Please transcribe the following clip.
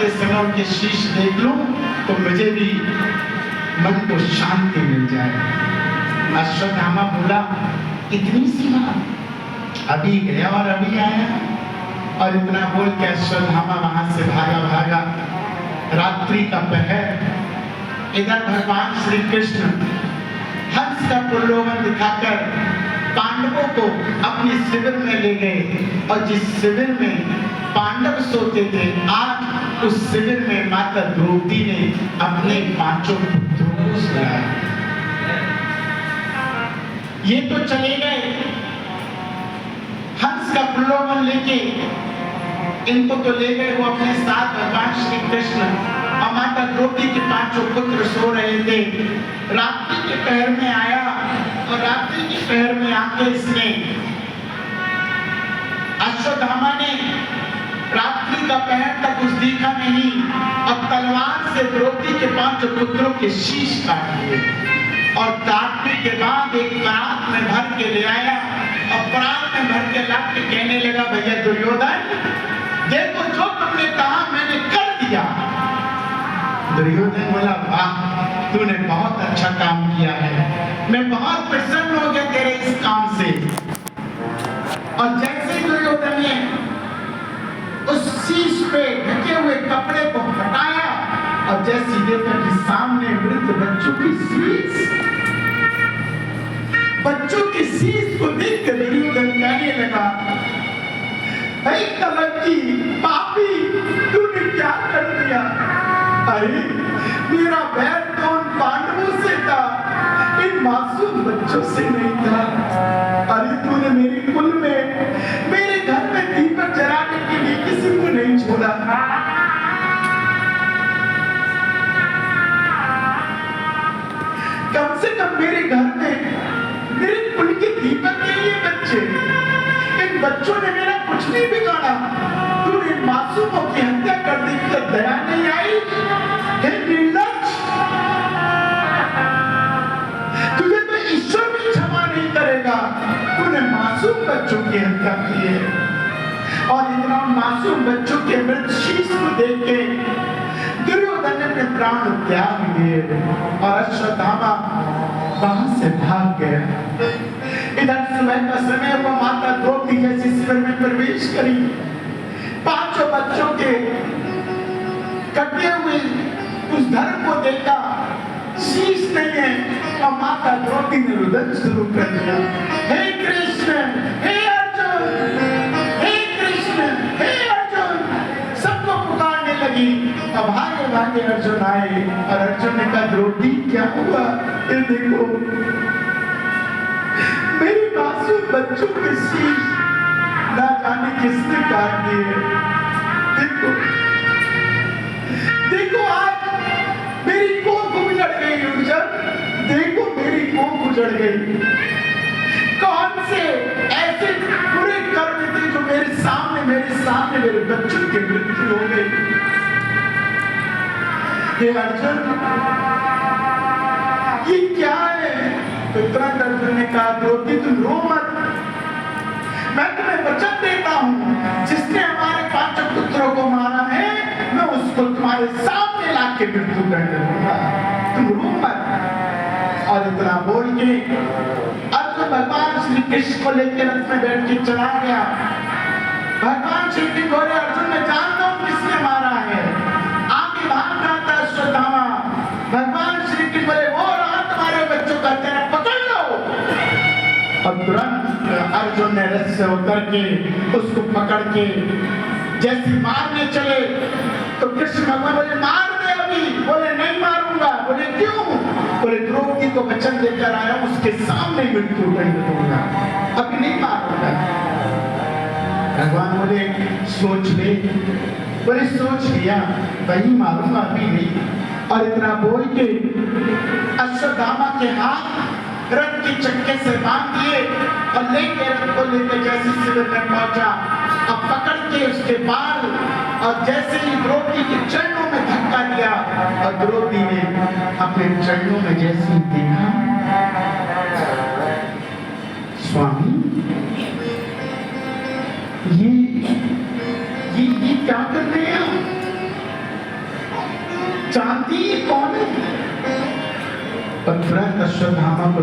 के समय उनके शीश देख लूं तो मुझे भी मन को शांति मिल जाए। अश्वत्थामा बोला, इतनी सी बात, अभी गया और अभी आया। और इतना बोल के अश्वत्थामा वहां से भागा। रात्रि का पहर, इधर भगवान श्री कृष्ण हंस का प्रलोभन दिखाकर पांडवों को अपने शिविर में ले गए। और जिस शिविर में पांडव सोते थे, आज उस शिविर में माता द्रौपदी ने अपने 5 पुत्रों को सुलाया। ये तो चले गए हंस का प्रलोभन लेके, इनको तो ले गए वो अपने साथ भगवान श्री कृष्ण। और माता द्रौपदी के 5 पुत्र सो रहे थे। रात्रि के पहर में आया और रात्रि के पहर में आके इसने अश्वत्थामा ने रात्रि का पहर तक कुछ दिखा नहीं, अब तलवार से द्रौपदी के 5 पुत्रों के शीश काट दिए। और काटने के बाद एक परात में भर के ले आया और परात में भर के ला के कहने लगा, भैया दुर्योधन, देखो जो तुमने कहा मैंने कर दिया। दुर्योधन बोला, वाह, तूने बहुत अच्छा काम किया है, मैं बहुत प्रसन्न हो गया तेरे इस काम से। और जैसे दुर्योधन ने उस शीश पे ढके हुए कपड़े को हटाया और जैसे देखा कि सामने वृद्ध बच्चों की शीश को देख कर दुर्योधन कहने लगा, ऐ कलंकी, पापी, तूने क्या कर दिया? अरे मेरा बैर तो उन पांडवों से था, इन मासूम बच्चों से नहीं था। अरे तूने मेरे कुल में, मेरे घर में दीपक जलाने के लिए किसी को नहीं छोड़ा। कम से कम मेरे घर में मेरे कुल के दीपक के लिए बच्चे, इन बच्चों ने मेरा कुछ नहीं बिगाड़ा, तूने मासूमों की हत्या कर दी, तो दया नहीं आई? हे निर्लज्ज, तुझे तो ईश्वर भी क्षमा नहीं करेगा, तूने मासूम बच्चों की हत्या की है। और इतना मासूम बच्चों के मृत शीश को देख के दुर्योधन ने अपने प्राण त्याग दिए और अश्वत्थामा वहां से भाग गया। इधर सुबह का समय, वो माता द्रौपदी जैसे शिविर में प्रवेश करी, 5 बच्चों के कटे हुए उस धड़ को देखा, शीश नहीं है, और माता द्रौपदी ने रुदन शुरू कर दिया, हे कृष्ण, हे अर्जुन, हे कृष्ण, हे अर्जुन, सबको पुकारने लगी। अब भागे भागे अर्जुन आए और अर्जुन ने कहा, द्रौपदी क्या हुआ? ये देखो मेरी मासूम बच्चों के शीश ना जाने किसने काट दिए। देखो देखो, आज मेरी कोख उजड़ गई अर्जुन, देखो मेरी कोख उजड़ गई। कौन से ऐसे बुरे कर्म थे जो मेरे सामने मेरे बच्चों की मृत्यु हो गई? हे अर्जुन, ये क्या है? तो तुरंत अर्जुन ने कहा, द्रौपदी तुम रो मत, मैं तुम्हें वचन देता हूँ, जिसने हमारे 5 पुत्रों को मारा है, मैं उसको तुम्हारे सामने लाके मृत्यु दंड दूंगा, तुम रो मत। और इतना बोल के अर्जुन भगवान श्री कृष्ण को लेकर रथ में बैठ के चला गया। भगवान श्री कृष्ण बोले, अर्जुन मैं जानता हूँ किसने मारा है। आगे भाग रहा था अश्वत्थामा, भगवान श्री कृष्ण बोले, वो रहा तुम्हारे बच्चों का, तेरा पकड़ लो। और तुरंत अर्जुन ने रथ से उतर के उसको पकड़ के जैसे मारने चले तो कृष्ण भगवान बोले, मार दे अभी। बोले नहीं मारूंगा। बोले क्यों? बोले द्रौपदी को वचन देकर आया, उसके सामने मृत्यु दंड दूंगा, अभी नहीं मारूंगा। भगवान बोले सोच ले। बोले सोच लिया, वही मारूंगा, अभी नहीं। और इतना बोल के अश्वत्थामा के हाथ रथ के चक्के से बांध दिए और लेके रथ को लेकर जैसे शिविर में पहुंचा, अब पकड़ के उसके बाल और जैसे ही द्रौपदी के चरणों में धक्का दिया और द्रौपदी ने अपने चरणों में जैसे ही देखा, स्वामी ये क्या कर रहे हैं? जानती कौन है? पथरक अश्वत्थामा को